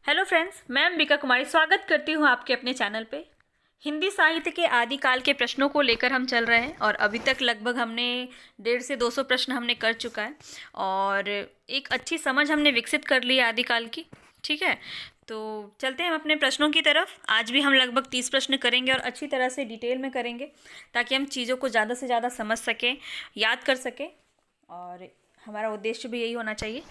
Hello friends, मैं अंबिका कुमारी स्वागत करती हूँ आपके अपने चैनल पे। हिंदी साहित्य के आदिकाल के प्रश्नों को लेकर हम चल रहे हैं और अभी तक लगभग हमने 150 से 200 प्रश्न हमने कर चुका है और एक अच्छी समझ हमने विकसित कर ली है आदिकाल की। ठीक है, तो चलते हैं हम अपने प्रश्नों की तरफ। आज भी हम लगभग 30 प्रश्न करेंगे और अच्छी तरह से डिटेल में करेंगे ताकि हम चीज़ों को ज़्यादा से ज़्यादा समझ सकें, याद कर सकें और हमारा उद्देश्य भी यही होना चाहिए।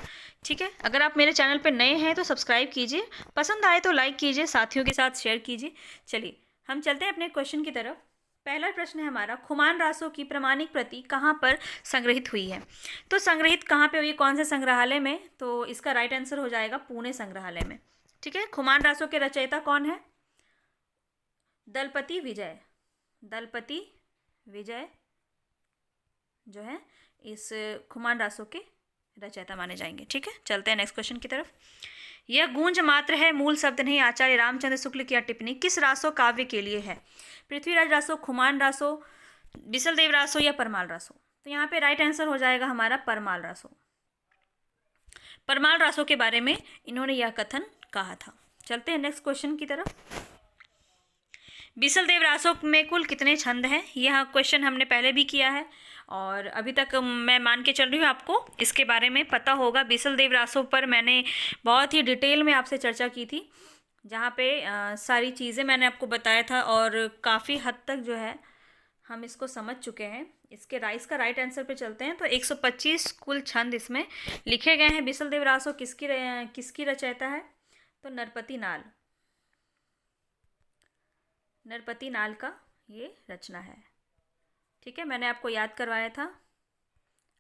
ठीक है, अगर आप मेरे चैनल पर नए हैं तो सब्सक्राइब कीजिए, पसंद आए तो लाइक कीजिए, साथियों के साथ शेयर कीजिए। चलिए हम चलते हैं अपने क्वेश्चन की तरफ। पहला प्रश्न है हमारा, खुमान रासों की प्रमाणिक प्रति कहाँ पर संग्रहित हुई है? तो संग्रहित कहाँ पे हुई, कौन से संग्रहालय में? तो इसका राइट आंसर हो जाएगा पुणे संग्रहालय में। ठीक है, खुमान रासों के रचयिता कौन है? दलपति विजय। दलपति विजय जो है इस खुमान रासों के रचयिता माने जाएंगे। ठीक है, चलते हैं नेक्स्ट क्वेश्चन की तरफ। यह गूंज मात्र है, मूल शब्द नहीं। आचार्य रामचंद्र शुक्ल की टिप्पणी किस रासो काव्य के लिए है? पृथ्वीराज रासो, खुमान रासो, बिसलदेव रासो या परमाल रासो? तो यहाँ पे राइट आंसर हो जाएगा हमारा परमाल रासो। परमाल रासो के बारे में इन्होंने यह कथन कहा था। चलते हैं नेक्स्ट क्वेश्चन की तरफ। बिसलदेव रासो में कुल कितने छंद हैं? यह क्वेश्चन हमने पहले भी किया है और अभी तक मैं मान के चल रही हूँ आपको इसके बारे में पता होगा। बिसलदेव रासो पर मैंने बहुत ही डिटेल में आपसे चर्चा की थी, जहाँ पे सारी चीज़ें मैंने आपको बताया था और काफ़ी हद तक जो है हम इसको समझ चुके हैं। इसके इसका राइट आंसर पे चलते हैं। तो 125 कुल छंद इसमें लिखे गए हैं। बिसलदेव रासो किसकी रचयिता है? तो नरपति नाल। नरपति नाल का ये रचना है। ठीक है, मैंने आपको याद करवाया था,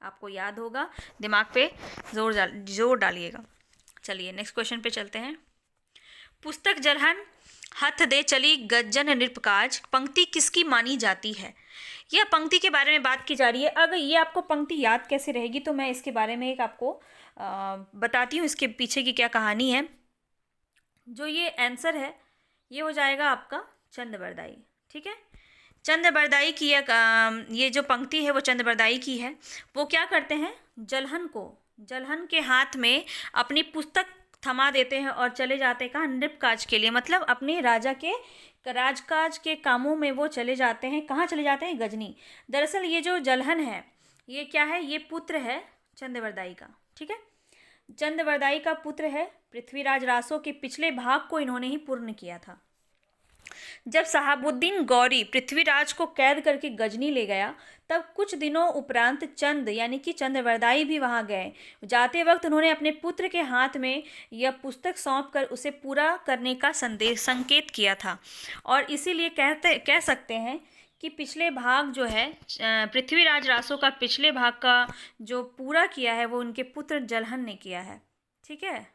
आपको याद होगा, दिमाग पे जोर डालिएगा। चलिए नेक्स्ट क्वेश्चन पे चलते हैं। पुस्तक जलहन हथ दे चली गज्जन नृपकाज पंक्ति किसकी मानी जाती है? यह पंक्ति के बारे में बात की जा रही है। अगर ये आपको पंक्ति याद कैसे रहेगी, तो मैं इसके बारे में एक आपको बताती हूँ, इसके पीछे की क्या कहानी है। जो ये आंसर है ये हो जाएगा आपका चंद-बरदाई। ठीक है, चंद-बरदाई की ये जो पंक्ति है वो चंद-बरदाई की है। वो क्या करते हैं, जलहन के हाथ में अपनी पुस्तक थमा देते हैं और चले जाते हैं कहाँ? नृपकाज के लिए, मतलब अपने राजा के राजकाज के कामों में वो चले जाते हैं। कहाँ चले जाते हैं? गजनी। दरअसल ये जो जलहन है ये क्या है? ये पुत्र है चंद-बरदाई का। ठीक है, चंद-बरदाई का पुत्र है। पृथ्वीराज रासो के पिछले भाग को इन्होंने ही पूर्ण किया था। जब शहाबुद्दीन गौरी पृथ्वीराज को कैद करके गजनी ले गया, तब कुछ दिनों उपरांत चंद यानी कि चंद-बरदाई भी वहां गए। जाते वक्त उन्होंने अपने पुत्र के हाथ में यह पुस्तक सौंपकर उसे पूरा करने का संकेत किया था और इसीलिए कह सकते हैं कि पिछले भाग जो है, पृथ्वीराज रासो का पिछले भाग का जो पूरा किया है वो उनके पुत्र जलहन ने किया है। ठीक है,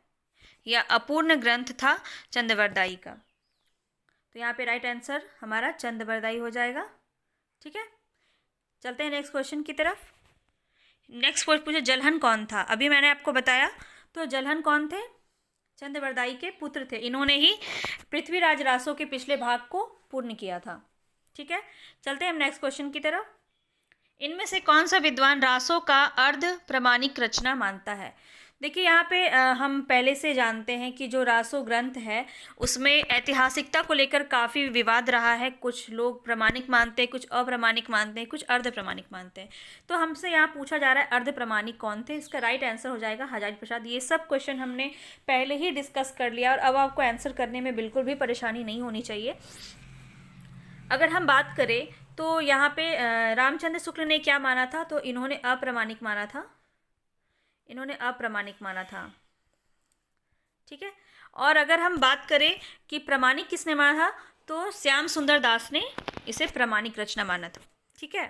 यह अपूर्ण ग्रंथ था चंद-बरदाई का। तो यहाँ पे राइट आंसर हमारा चंद-बरदाई हो जाएगा। ठीक है, चलते हैं नेक्स्ट क्वेश्चन की तरफ। नेक्स्ट क्वेश्चन पूछे, जलहन कौन था? अभी मैंने आपको बताया, तो जलहन कौन थे? चंद-बरदाई के पुत्र थे। इन्होंने ही पृथ्वीराज रासो के पिछले भाग को पूर्ण किया था। ठीक है, चलते हैं हम नेक्स्ट क्वेश्चन की तरफ। इनमें से कौन सा विद्वान रासो का अर्ध प्रमाणिक रचना मानता है? देखिए यहाँ पे हम पहले से जानते हैं कि जो रासो ग्रंथ है उसमें ऐतिहासिकता को लेकर काफ़ी विवाद रहा है। कुछ लोग प्रमाणिक मानते हैं, कुछ अप्रमाणिक मानते हैं, कुछ अर्ध प्रमाणिक मानते हैं। तो हमसे यहाँ पूछा जा रहा है अर्ध प्रमाणिक कौन थे? इसका राइट आंसर हो जाएगा हजारी प्रसाद। ये सब क्वेश्चन हमने पहले ही डिस्कस कर लिया और अब आपको आंसर करने में बिल्कुल भी परेशानी नहीं होनी चाहिए। अगर हम बात करें तो यहाँ पे रामचंद्र शुक्ल ने क्या माना था? तो इन्होंने अप्रमाणिक माना था। इन्होंने अप्रमाणिक माना था। ठीक है, और अगर हम बात करें कि प्रमाणिक किसने माना था, तो श्याम सुंदर दास ने इसे प्रमाणिक रचना माना था। ठीक है,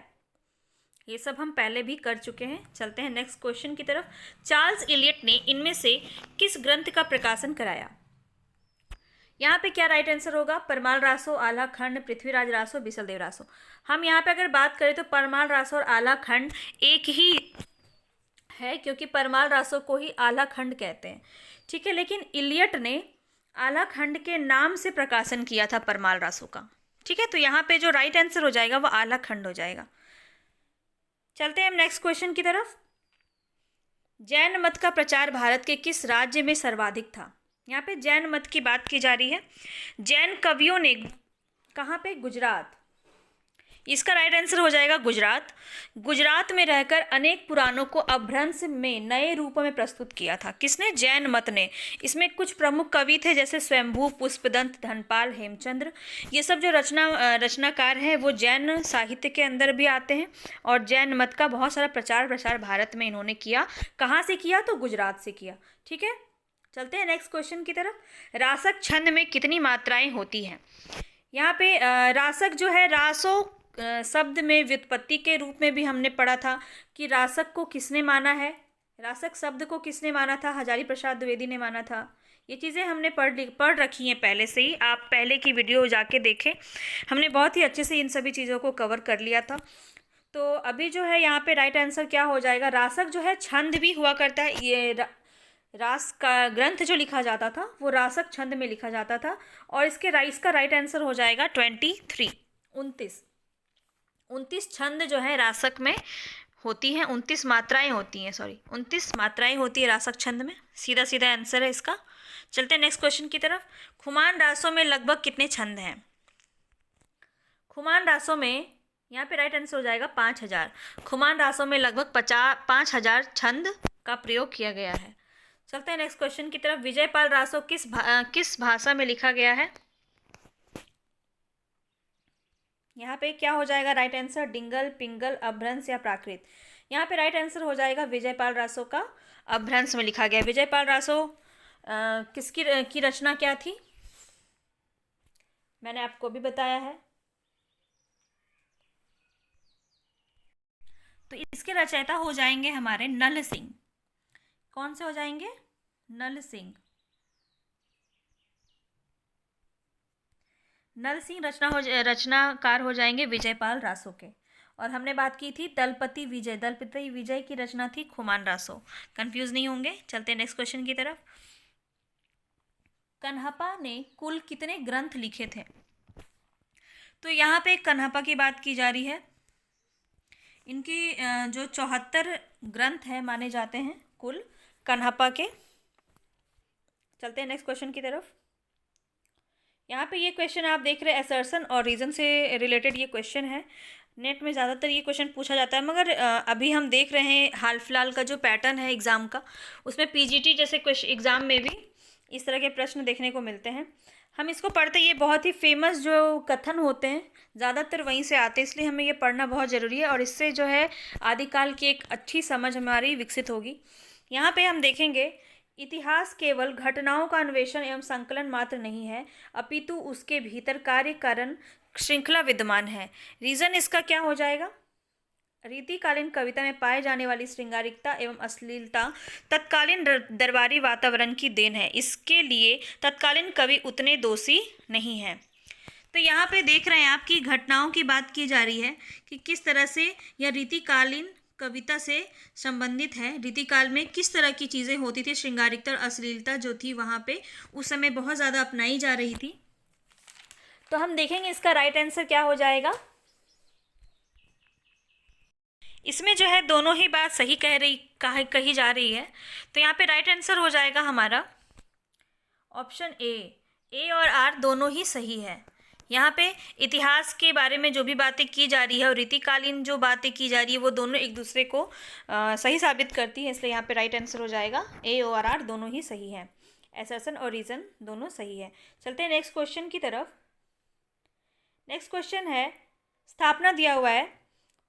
ये सब हम पहले भी कर चुके हैं। चलते हैं नेक्स्ट क्वेश्चन की तरफ। चार्ल्स इलियट ने इनमें से किस ग्रंथ का प्रकाशन कराया? यहाँ पे क्या राइट आंसर होगा? परमाल रासो, आला खंड, पृथ्वीराज रासो, बिसलदेव रासो। हम यहाँ पे अगर बात करें तो परमाल रासो और आला खंड एक ही है, क्योंकि परमाल रासो को ही आला खंड कहते हैं। ठीक है, लेकिन इलियट ने आला खंड के नाम से प्रकाशन किया था परमाल रासो का। ठीक है, तो यहाँ पे जो राइट आंसर हो जाएगा वो आला खंड हो जाएगा। चलते हैं हम नेक्स्ट क्वेश्चन की तरफ। जैन मत का प्रचार भारत के किस राज्य में सर्वाधिक था? यहाँ पे जैन मत की बात की जा रही है। जैन कवियों ने कहाँ पे? गुजरात। इसका राइट आंसर हो जाएगा गुजरात। गुजरात में रहकर अनेक पुराणों को अपभ्रंश में नए रूपों में प्रस्तुत किया था। किसने? जैन मत ने। इसमें कुछ प्रमुख कवि थे जैसे स्वयंभू, पुष्पदंत, धनपाल, हेमचंद्र। ये सब जो रचनाकार हैं वो जैन साहित्य के अंदर भी आते हैं। और जैन मत का बहुत सारा प्रचार प्रसार भारत में इन्होंने किया। कहाँ से किया? तो गुजरात से किया। ठीक है, चलते हैं नेक्स्ट क्वेश्चन की तरफ। रासक छंद में कितनी मात्राएं होती हैं? यहाँ पे रासक जो है, रासो शब्द में व्युत्पत्ति के रूप में भी हमने पढ़ा था कि रासक को किसने माना है। रासक शब्द को किसने माना था? हजारी प्रसाद द्विवेदी ने माना था। ये चीज़ें हमने पढ़ रखी हैं पहले से ही, आप पहले की वीडियो जाके देखें, हमने बहुत ही अच्छे से इन सभी चीज़ों को कवर कर लिया था। तो अभी जो है यहाँ पे राइट आंसर क्या हो जाएगा? रासक जो है छंद भी हुआ करता है। ये रास का ग्रंथ जो लिखा जाता था वो रासक छंद में लिखा जाता था। और इसका राइट आंसर हो जाएगा 23, 29 छंद जो है रासक में होती हैं। 29 मात्राएं होती हैं, 29 मात्राएं होती है रासक छंद में। सीधा सीधा आंसर है इसका। चलते हैं नेक्स्ट क्वेश्चन की तरफ। खुमान रासों में लगभग कितने छंद हैं? खुमान रासों में यहाँ पे राइट आंसर हो जाएगा 5000। खुमान रासों में लगभग 5000 छंद का प्रयोग किया गया है। चलते हैं नेक्स्ट क्वेश्चन की तरफ। विजयपाल रासो किस भाषा में लिखा गया है? यहाँ पे क्या हो जाएगा राइट आंसर? डिंगल, पिंगल, अपभ्रंश या प्राकृत। यहाँ पे राइट आंसर हो जाएगा विजयपाल रासो का अपभ्रंश में लिखा गया। विजयपाल रासो किसकी की रचना क्या थी? मैंने आपको भी बताया है। तो इसके रचयिता हो जाएंगे हमारे नल सिंह। कौन से हो जाएंगे? नल सिंह। नल सिंह रचनाकार हो जाएंगे विजयपाल रासो के। और हमने बात की थी दलपति विजय की रचना थी खुमान रासो। कंफ्यूज नहीं होंगे। चलते हैं नेक्स्ट क्वेश्चन की तरफ। कन्हप्पा ने कुल कितने ग्रंथ लिखे थे? तो यहाँ पे कन्हप्पा की बात की जा रही है। इनकी जो 74 ग्रंथ हैं माने जाते हैं कुल कन्हप्पा के। चलते हैं नेक्स्ट क्वेश्चन की तरफ। यहाँ पे ये क्वेश्चन आप देख रहे हैं असर्शन और रीज़न से रिलेटेड ये क्वेश्चन है। नेट में ज़्यादातर ये क्वेश्चन पूछा जाता है, मगर अभी हम देख रहे हैं हाल फिलहाल का जो पैटर्न है एग्ज़ाम का, उसमें पीजीटी जैसे क्वेश्चन एग्ज़ाम में भी इस तरह के प्रश्न देखने को मिलते हैं। हम इसको पढ़ते, ये बहुत ही फेमस जो कथन होते हैं ज़्यादातर वहीं से आते हैं, इसलिए हमें ये पढ़ना बहुत ज़रूरी है और इससे जो है आदिकाल की एक अच्छी समझ हमारी विकसित होगी। यहाँ पे हम देखेंगे इतिहास केवल घटनाओं का अन्वेषण एवं संकलन मात्र नहीं है, अपितु उसके भीतर कार्य कारण श्रृंखला विद्यमान है। रीज़न इसका क्या हो जाएगा? रीतिकालीन कविता में पाए जाने वाली श्रृंगारिकता एवं अश्लीलता तत्कालीन दरबारी वातावरण की देन है। इसके लिए तत्कालीन कवि उतने दोषी नहीं हैं। तो यहाँ पे देख रहे हैं आप कि घटनाओं की बात की जा रही है कि किस तरह से यह रीतिकालीन कविता से संबंधित है। रीतिकाल में किस तरह की चीज़ें होती थी, श्रृंगारिकता और अश्लीलता जो थी वहाँ पे उस समय बहुत ज़्यादा अपनाई जा रही थी। तो हम देखेंगे इसका राइट आंसर क्या हो जाएगा। इसमें जो है दोनों ही बात सही कही जा रही है। तो यहाँ पे राइट आंसर हो जाएगा हमारा ऑप्शन ए और आर दोनों ही सही है। यहाँ पे इतिहास के बारे में जो भी बातें की जा रही है और रीतिकालीन जो बातें की जा रही है वो दोनों एक दूसरे को सही साबित करती है, इसलिए यहाँ पे राइट आंसर हो जाएगा ए और आर दोनों ही सही है। असर्शन और रीज़न दोनों सही है। चलते हैं नेक्स्ट क्वेश्चन की तरफ। नेक्स्ट क्वेश्चन है, स्थापना दिया हुआ है,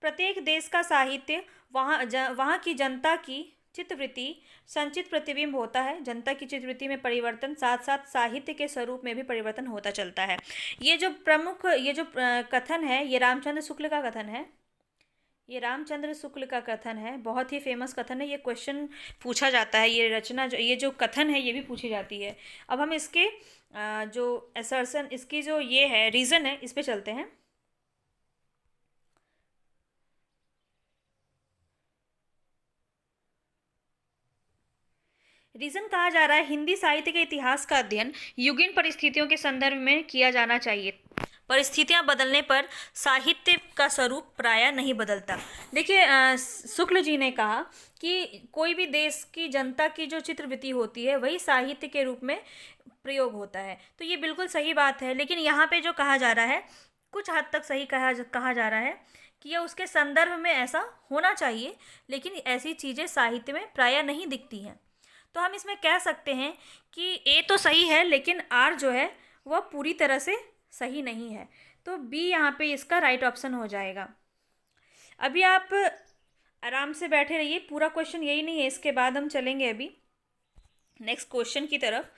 प्रत्येक देश का साहित्य वहाँ की जनता की चित्तवृत्ति संचित प्रतिबिंब होता है। जनता की चित्तवृत्ति में परिवर्तन साथ साथ साहित्य के स्वरूप में भी परिवर्तन होता चलता है। ये जो कथन है ये रामचंद्र शुक्ल का कथन है। ये रामचंद्र शुक्ल का कथन है, बहुत ही फेमस कथन है। ये क्वेश्चन पूछा जाता है, ये जो कथन है ये भी पूछी जाती है। अब हम इसके जो असर्शन इसकी जो ये है रीज़न है इस पे चलते हैं। रीज़न कहा जा रहा है हिंदी साहित्य के इतिहास का अध्ययन युगीन परिस्थितियों के संदर्भ में किया जाना चाहिए। परिस्थितियां बदलने पर साहित्य का स्वरूप प्रायः नहीं बदलता। देखिए शुक्ल जी ने कहा कि कोई भी देश की जनता की जो चित्रवृत्ति होती है वही साहित्य के रूप में प्रयोग होता है। तो ये बिल्कुल सही बात है, लेकिन यहाँ पे जो कहा जा रहा है कुछ हद तक सही कहा जा रहा है कि यह उसके संदर्भ में ऐसा होना चाहिए, लेकिन ऐसी चीज़ें साहित्य में प्रायः नहीं दिखती हैं। तो हम इसमें कह सकते हैं कि ए तो सही है, लेकिन आर जो है वह पूरी तरह से सही नहीं है। तो बी यहाँ पे इसका राइट ऑप्शन हो जाएगा। अभी आप आराम से बैठे रहिए, पूरा क्वेश्चन यही नहीं है, इसके बाद हम चलेंगे अभी नेक्स्ट क्वेश्चन की तरफ।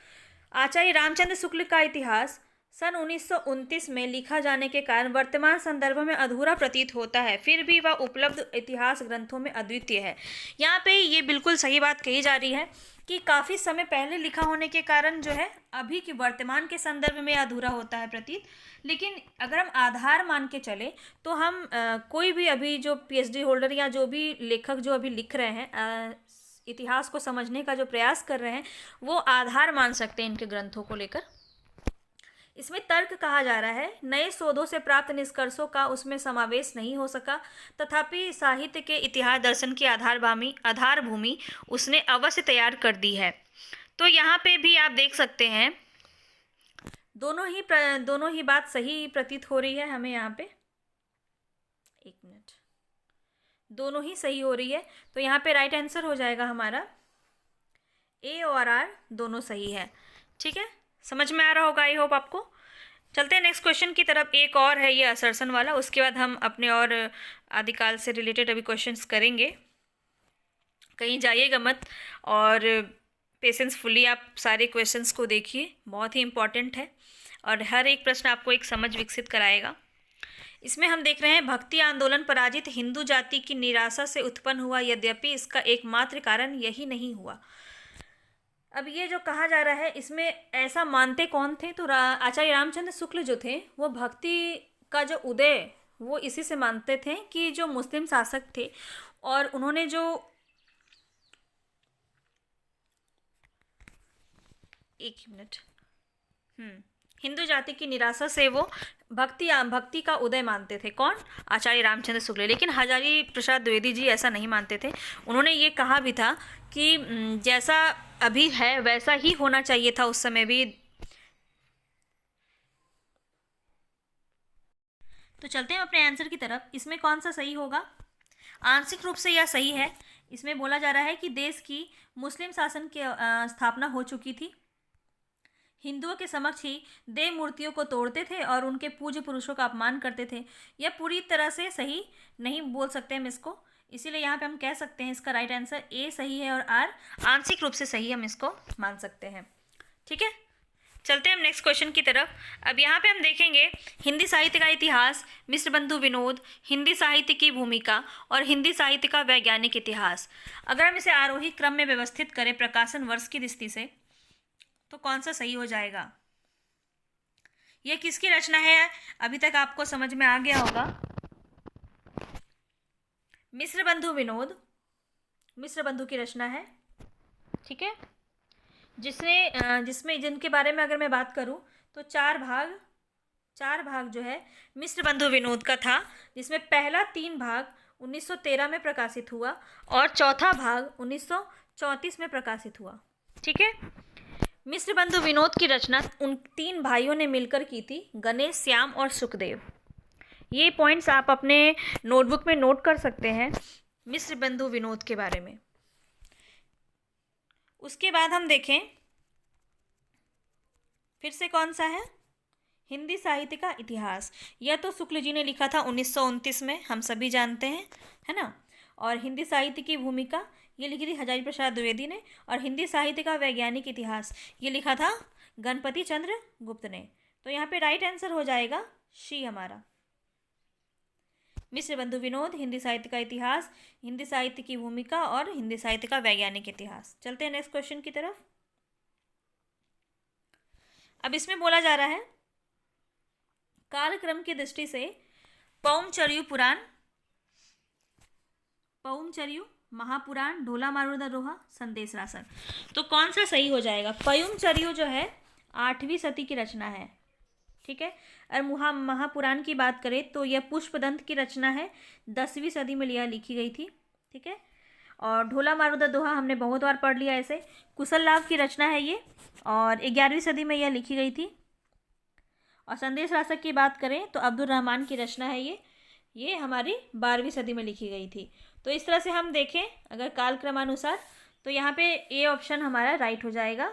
आचार्य रामचंद्र शुक्ल का इतिहास सन 1929 में लिखा जाने के कारण वर्तमान संदर्भ में अधूरा प्रतीत होता है, फिर भी वह उपलब्ध इतिहास ग्रंथों में अद्वितीय है। यहाँ पे ये बिल्कुल सही बात कही जा रही है कि काफ़ी समय पहले लिखा होने के कारण जो है अभी के वर्तमान के संदर्भ में अधूरा होता है प्रतीत। लेकिन अगर हम आधार मान के चले तो हम कोई भी अभी जो पीएचडी होल्डर या जो भी लेखक जो अभी लिख रहे हैं इतिहास को समझने का जो प्रयास कर रहे हैं वो आधार मान सकते हैं इनके ग्रंथों को लेकर। इसमें तर्क कहा जा रहा है नए शोधों से प्राप्त निष्कर्षों का उसमें समावेश नहीं हो सका, तथापि साहित्य के इतिहास दर्शन की आधारभूमि उसने अवश्य तैयार कर दी है। तो यहाँ पे भी आप देख सकते हैं दोनों ही बात सही प्रतीत हो रही है हमें यहाँ पे। एक मिनट, दोनों ही सही हो रही है। तो यहाँ पे राइट आंसर हो जाएगा हमारा ए और आर दोनों सही है। ठीक है, समझ में आ रहा होगा आई होप आपको। चलते हैं नेक्स्ट क्वेश्चन की तरफ। एक और है ये असर्शन वाला, उसके बाद हम अपने और आदिकाल से रिलेटेड अभी क्वेश्चंस करेंगे। कहीं जाइएगा मत और पेशेंसफुली आप सारे क्वेश्चंस को देखिए, बहुत ही इंपॉर्टेंट है और हर एक प्रश्न आपको एक समझ विकसित कराएगा। इसमें हम देख रहे हैं भक्ति आंदोलन पराजित हिंदू जाति की निराशा से उत्पन्न हुआ, यद्यपि इसका एकमात्र कारण यही नहीं हुआ। अब ये जो कहा जा रहा है इसमें ऐसा मानते कौन थे? तो आचार्य रामचंद्र शुक्ल जो थे वो भक्ति का जो उदय वो इसी से मानते थे कि जो मुस्लिम शासक थे और उन्होंने जो एक मिनट हिंदू जाति की निराशा से वो भक्ति का उदय मानते थे। कौन? आचार्य रामचंद्र शुक्ल। लेकिन हजारी प्रसाद द्विवेदी जी ऐसा नहीं मानते थे। उन्होंने ये कहा भी था कि जैसा अभी है वैसा ही होना चाहिए था उस समय भी। तो चलते हैं अपने आंसर की तरफ। इसमें कौन सा सही होगा? आंशिक रूप से यह सही है। इसमें बोला जा रहा है कि देश की मुस्लिम शासन की स्थापना हो चुकी थी, हिंदुओं के समक्ष ही देव मूर्तियों को तोड़ते थे और उनके पूज्य पुरुषों का अपमान करते थे। यह पूरी तरह से सही नहीं बोल सकते हम इसको, इसीलिए यहाँ पे हम कह सकते हैं इसका राइट आंसर ए सही है और आर आंशिक रूप से सही हम इसको मान सकते हैं। ठीक है, चलते हैं हम नेक्स्ट क्वेश्चन की तरफ। अब यहाँ पे हम देखेंगे हिंदी साहित्य का इतिहास, मिश्र बंधु विनोद, हिंदी साहित्य की भूमिका और हिंदी साहित्य का वैज्ञानिक इतिहास। अगर हम इसे आरोही क्रम में व्यवस्थित करें प्रकाशन वर्ष की दृष्टि से तो कौन सा सही हो जाएगा? यह किसकी रचना है? अभी तक आपको समझ में आ गया होगा। मिश्र बंधु विनोद मिश्र बंधु की रचना है। ठीक है, जिसमें जिनके बारे में अगर मैं बात करूं तो चार भाग जो है मिश्र बंधु विनोद का था, जिसमें पहला 3 भाग 1913 में प्रकाशित हुआ और चौथा भाग 1934 में प्रकाशित हुआ। ठीक है, मिश्र बंधु विनोद की रचना उन 3 भाइयों ने मिलकर की थी, गणेश, श्याम और सुखदेव। ये पॉइंट्स आप अपने नोटबुक में नोट कर सकते हैं मिश्र बंधु विनोद के बारे में। उसके बाद हम देखें फिर से कौन सा है, हिंदी साहित्य का इतिहास। यह तो शुक्ल जी ने लिखा था 1929 में, हम सभी जानते हैं, है ना। और हिंदी साहित्य की भूमिका ये लिखी थी हजारी प्रसाद द्विवेदी ने। और हिंदी साहित्य का वैज्ञानिक इतिहास ये लिखा था गणपति चंद्र गुप्त ने। तो यहाँ पे राइट आंसर हो जाएगा सी हमारा। मिश्र बंधु विनोद, हिंदी साहित्य का इतिहास, हिंदी साहित्य की भूमिका और हिंदी साहित्य का वैज्ञानिक इतिहास। चलते हैं नेक्स्ट क्वेश्चन की तरफ। अब इसमें बोला जा रहा है कालक्रम की दृष्टि से पौमचर्यु, महापुराण, ढोला मारूदा रोहा, संदेश रासर। तो कौन सा सही हो जाएगा? पयुमचर्यु जो है 8वीं सदी की रचना है। ठीक है। और महापुराण की बात करें तो यह पुष्पदंत की रचना है, 10वीं सदी में यह लिखी गई थी। ठीक है। और ढोला मारूदा दोहा हमने बहुत बार पढ़ लिया ऐसे। कुशल लाभ की रचना है ये, और 11वीं सदी में यह लिखी गई थी। और संदेश रासक की बात करें तो अब्दुल रहमान की रचना है ये हमारी 12वीं सदी में लिखी गई थी। तो इस तरह से हम देखें अगर कालक्रमानुसार, तो यहाँ पे ए ऑप्शन हमारा राइट हो जाएगा।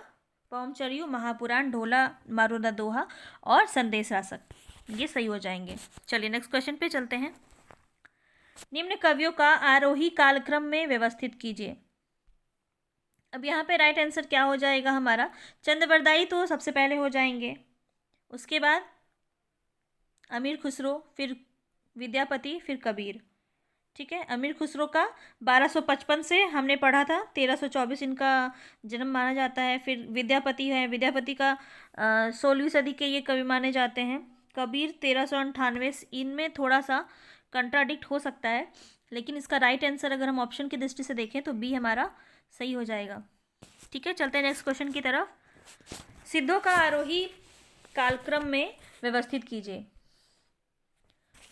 पवनचर्यू, महापुराण, ढोला मारूदा दोहा और संदेश रासक, ये सही हो जाएंगे। चलिए नेक्स्ट क्वेश्चन पे चलते हैं। निम्न कवियों का आरोही कालक्रम में व्यवस्थित कीजिए। अब यहाँ पे राइट आंसर क्या हो जाएगा हमारा? चंद्रवरदाई तो सबसे पहले हो जाएंगे, उसके बाद अमीर खुसरो, फिर विद्यापति, फिर कबीर। ठीक है। अमीर खुसरो का 1255 से हमने पढ़ा था, 1324 इनका जन्म माना जाता है। फिर विद्यापति है, विद्यापति का 16वीं सदी के ये कवि माने जाते हैं। कबीर 1398, इनमें थोड़ा सा कंट्राडिक्ट हो सकता है, लेकिन इसका राइट आंसर अगर हम ऑप्शन की दृष्टि से देखें तो बी हमारा सही हो जाएगा। ठीक है। चलते हैं नेक्स्ट क्वेश्चन की तरफ। सिद्धों का आरोही कालक्रम में व्यवस्थित कीजिए।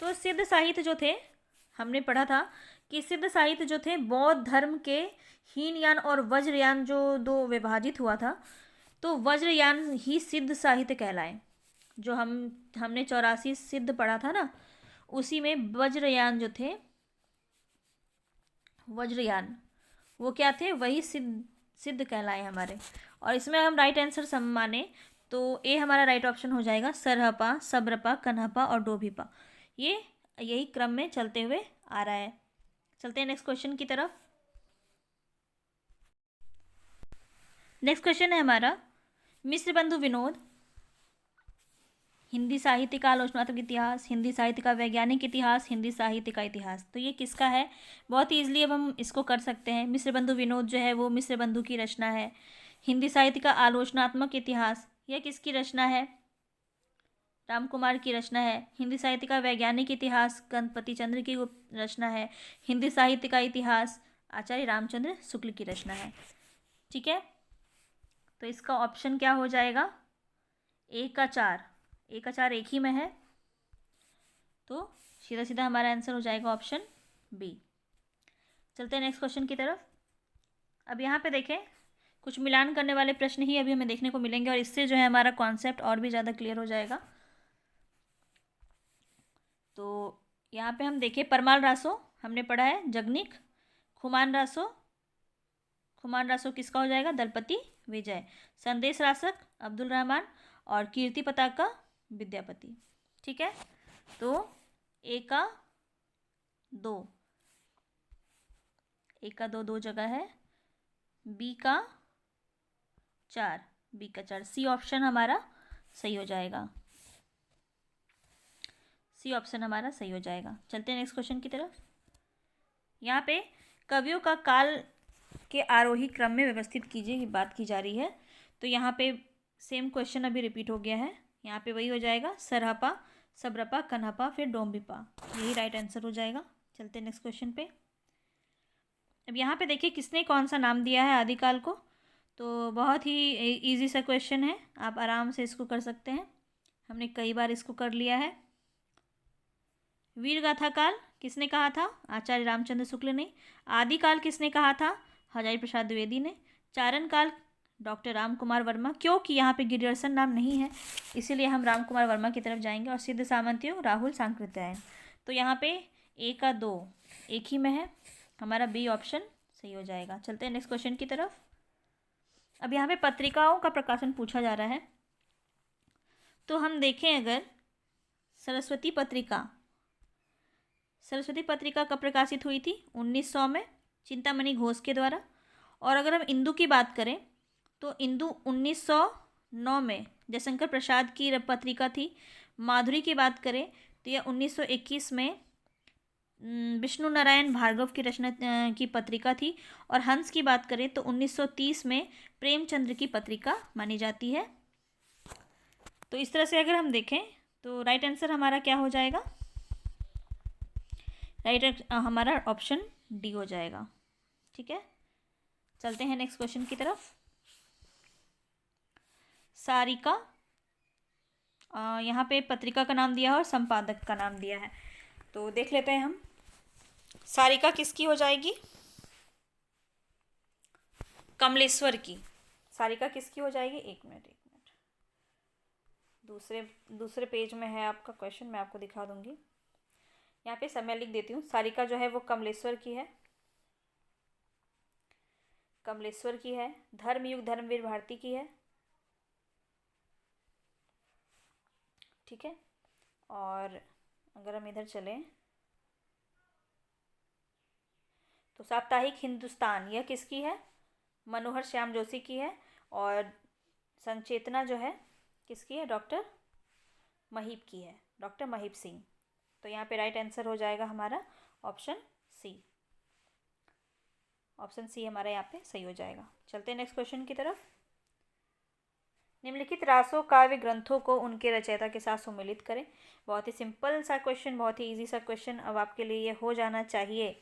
तो सिद्ध साहित्य जो थे, हमने पढ़ा था कि सिद्ध साहित्य जो थे बौद्ध धर्म के हीनयान और वज्रयान जो दो विभाजित हुआ था, तो वज्रयान ही सिद्ध साहित्य कहलाए। जो हमने 84 सिद्ध पढ़ा था ना, उसी में वज्रयान जो थे, वज्रयान वो क्या थे? वही सिद्ध कहलाए हमारे। और इसमें हम राइट आंसर माने तो ए हमारा राइट ऑप्शन हो जाएगा। सरहपा, सब्रपा, कन्हपा और डोभिपा, ये यही क्रम में चलते हुए आ रहा है। चलते हैं नेक्स्ट क्वेश्चन की तरफ। नेक्स्ट क्वेश्चन है हमारा, मिश्र बंधु विनोद हिंदी साहित्य का आलोचनात्मक इतिहास, हिंदी साहित्य का वैज्ञानिक इतिहास, हिंदी साहित्य का इतिहास, तो ये किसका है? बहुत ही ईजिली अब हम इसको कर सकते हैं। मिश्र बंधु विनोद जो है वो मिश्र बंधु की रचना है। हिंदी साहित्य का आलोचनात्मक इतिहास, यह किसकी रचना है? राम कुमार की रचना है। हिंदी साहित्य का वैज्ञानिक इतिहास गणपति चंद्र की रचना है। हिंदी साहित्य का इतिहास आचार्य रामचंद्र शुक्ल की रचना है। ठीक है। तो इसका ऑप्शन क्या हो जाएगा? ए का 4, ए का 4 एक ही में है, तो सीधा सीधा हमारा आंसर हो जाएगा ऑप्शन बी। चलते हैं नेक्स्ट क्वेश्चन की तरफ। अब यहाँ पे देखें, कुछ मिलान करने वाले प्रश्न ही अभी हमें देखने को मिलेंगे, और इससे जो है हमारा कॉन्सेप्ट और भी ज़्यादा क्लियर हो जाएगा। तो यहाँ पे हम देखें, परमाल रासो हमने पढ़ा है जगनिक, खुमान रासो किसका हो जाएगा? दलपति विजय। संदेश रासक अब्दुल रहमान, और कीर्ति पताका विद्यापति। ठीक है। तो ए का 2 दो जगह है, बी का 4, सी ऑप्शन हमारा सही हो जाएगा। सी ऑप्शन हमारा सही हो जाएगा। चलते हैं नेक्स्ट क्वेश्चन की तरफ। यहाँ पे कवियों का काल के आरोही क्रम में व्यवस्थित कीजिए की बात की जा रही है। तो यहाँ पे सेम क्वेश्चन अभी रिपीट हो गया है। यहाँ पे वही हो जाएगा, सरहपा, सब्रपा, कन्हपा, फिर डोम्बिपा, यही राइट आंसर हो जाएगा। चलते हैं नेक्स्ट क्वेश्चन पे। अब यहाँ पे देखिए किसने कौन सा नाम दिया है आदिकाल को। तो बहुत ही इजी सा क्वेश्चन है, आप आराम से इसको कर सकते हैं, हमने कई बार इसको कर लिया है। वीर गाथा काल किसने कहा था? आचार्य रामचंद्र शुक्ल ने। आदिकाल किसने कहा था? हजारी प्रसाद द्विवेदी ने। चारण काल डॉक्टर राम कुमार वर्मा, क्योंकि यहाँ पे गिरियर्सन नाम नहीं है इसीलिए हम राम कुमार वर्मा की तरफ जाएंगे। और सिद्ध सामंतियों राहुल सांकृत्यायन। तो यहाँ पे ए का 2 एक ही में है, हमारा बी ऑप्शन सही हो जाएगा। चलते हैं नेक्स्ट क्वेश्चन की तरफ। अब यहाँ पे पत्रिकाओं का प्रकाशन पूछा जा रहा है। तो हम देखें अगर सरस्वती पत्रिका कब प्रकाशित हुई थी? 1900 में चिंतामणि घोष के द्वारा। और अगर हम इंदु की बात करें तो इंदु 1909 में जयशंकर प्रसाद की पत्रिका थी। माधुरी की बात करें तो यह 1921 में विष्णु नारायण भार्गव की रचना की पत्रिका थी। और हंस की बात करें तो 1930 में प्रेमचंद्र की पत्रिका मानी जाती है। तो इस तरह से अगर हम देखें तो राइट आंसर हमारा क्या हो जाएगा? राइट हमारा ऑप्शन डी हो जाएगा। ठीक है। चलते हैं नेक्स्ट क्वेश्चन की तरफ। सारिका यहाँ पे पत्रिका का नाम दिया है और संपादक का नाम दिया है, तो देख लेते हैं हम। सारिका किसकी हो जाएगी? कमलेश्वर की। सारिका किसकी हो जाएगी? एक मिनट दूसरे पेज में है आपका क्वेश्चन, मैं आपको दिखा दूंगी। यहाँ पे समय लिख देती हूँ। सारिका जो है वो कमलेश्वर की है, कमलेश्वर की है। धर्मयुग धर्मवीर भारती की है, ठीक है। और अगर हम इधर चलें तो साप्ताहिक हिंदुस्तान, यह किसकी है? मनोहर श्याम जोशी की है। और संचेतना जो है किसकी है? डॉक्टर महीप की है, डॉक्टर महीप सिंह। तो यहाँ पे राइट आंसर हो जाएगा हमारा ऑप्शन सी। ऑप्शन सी हमारा यहाँ पे सही हो जाएगा। चलते हैं नेक्स्ट क्वेश्चन की तरफ। निम्नलिखित रासो काव्य ग्रंथों को उनके रचयिता के साथ सम्मिलित करें। बहुत ही सिंपल सा क्वेश्चन, बहुत ही इजी सा क्वेश्चन। अब आपके लिए ये हो जाना चाहिए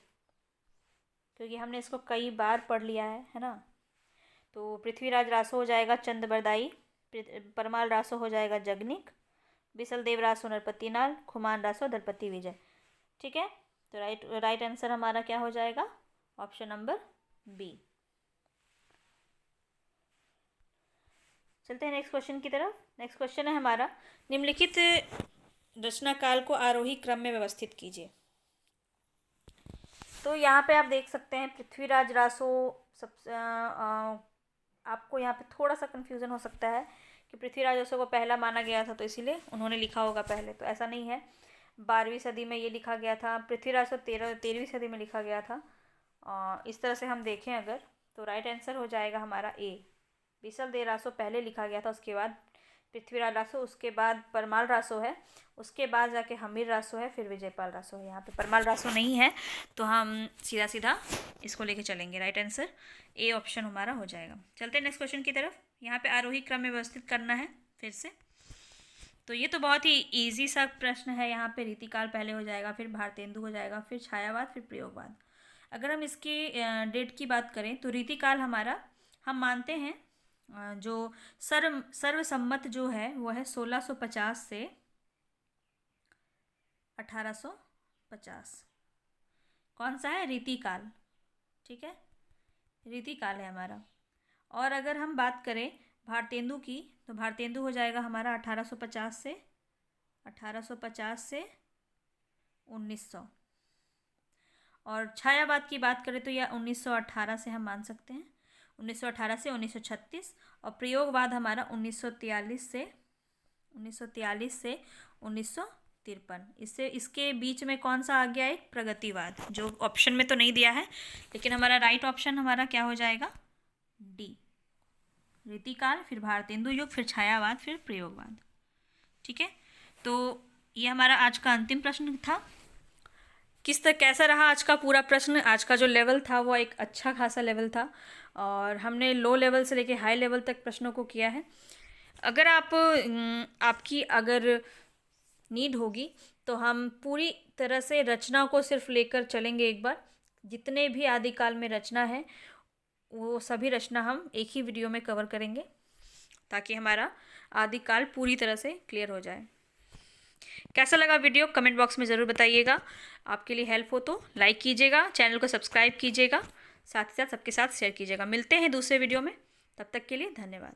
क्योंकि हमने इसको कई बार पढ़ लिया है ना। तो पृथ्वीराज रासो हो जाएगा चंद्रबरदाई, परमाल रासो हो जाएगा जगनिक, बिसल देव रासो नरपति नाल, खुमान रासो दलपति विजय, ठीक है। तो राइट आंसर हमारा क्या हो जाएगा? Option number B. चलते हैं नेक्स्ट क्वेश्चन की तरफ। नेक्स्ट क्वेश्चन है हमारा, निम्नलिखित रचना काल को आरोही क्रम में व्यवस्थित कीजिए। तो यहाँ पे आप देख सकते हैं पृथ्वीराज रासो आपको यहाँ पे थोड़ा सा कन्फ्यूज़न हो सकता है कि पृथ्वीराज रासो को पहला माना गया था तो इसीलिए उन्होंने लिखा होगा पहले, तो ऐसा नहीं है। 12वीं सदी में ये लिखा गया था। पृथ्वीराज रासो 13वीं सदी में लिखा गया था। इस तरह से हम देखें अगर, तो राइट आंसर हो जाएगा हमारा ए। बिसल देव रासो पहले लिखा गया था, उसके बाद पृथ्वीराज रासो, उसके बाद परमाल रासो है, उसके बाद जाके हमीर रासो है, फिर विजयपाल रासो है। यहाँ पे परमाल रासो नहीं है तो हम सीधा सीधा इसको लेके चलेंगे। राइट आंसर ए ऑप्शन हमारा हो जाएगा। चलते हैं नेक्स्ट क्वेश्चन की तरफ। यहाँ पे आरोही क्रम में व्यवस्थित करना है फिर से। तो ये तो बहुत ही ईजी सा प्रश्न है। यहाँ पे रीतिकाल पहले हो जाएगा, फिर भारतेंदु हो जाएगा, फिर छायावाद, फिर प्रयोगवाद। अगर हम इसकी डेट की बात करें तो रीतिकाल हमारा, हम मानते हैं जो सर्वसम्मत जो है वो है 1650 से 1850। कौन सा है? रीतिकाल, ठीक है, रीतिकाल है हमारा। और अगर हम बात करें भारतेंदु की तो भारतेंदु हो जाएगा हमारा 1850 से 1900। और छायावाद की बात करें तो यह 1918 से हम मान सकते हैं, 1918 से 1936। और प्रयोगवाद हमारा 1943 से 1953। इसके बीच में कौन सा आ गया? एक प्रगतिवाद, जो ऑप्शन में तो नहीं दिया है, लेकिन हमारा राइट ऑप्शन हमारा क्या हो जाएगा? डी। रीतिकाल, फिर भारतेंदु युग, फिर छायावाद, फिर प्रयोगवाद, ठीक है। तो ये हमारा आज का अंतिम प्रश्न था। कैसा रहा आज का पूरा प्रश्न? आज का जो लेवल था वो एक अच्छा खासा लेवल था और हमने लो लेवल से लेके हाई लेवल तक प्रश्नों को किया है। अगर आपकी अगर नीड होगी तो हम पूरी तरह से रचना को सिर्फ लेकर चलेंगे एक बार। जितने भी आदिकाल में रचना है वो सभी रचना हम एक ही वीडियो में कवर करेंगे ताकि हमारा आदिकाल पूरी तरह से क्लियर हो जाए। कैसा लगा वीडियो कमेंट बॉक्स में ज़रूर बताइएगा। आपके लिए हेल्प हो तो लाइक कीजिएगा, चैनल को सब्सक्राइब कीजिएगा, साथ ही साथ सबके साथ शेयर कीजिएगा। मिलते हैं दूसरे वीडियो में, तब तक के लिए धन्यवाद।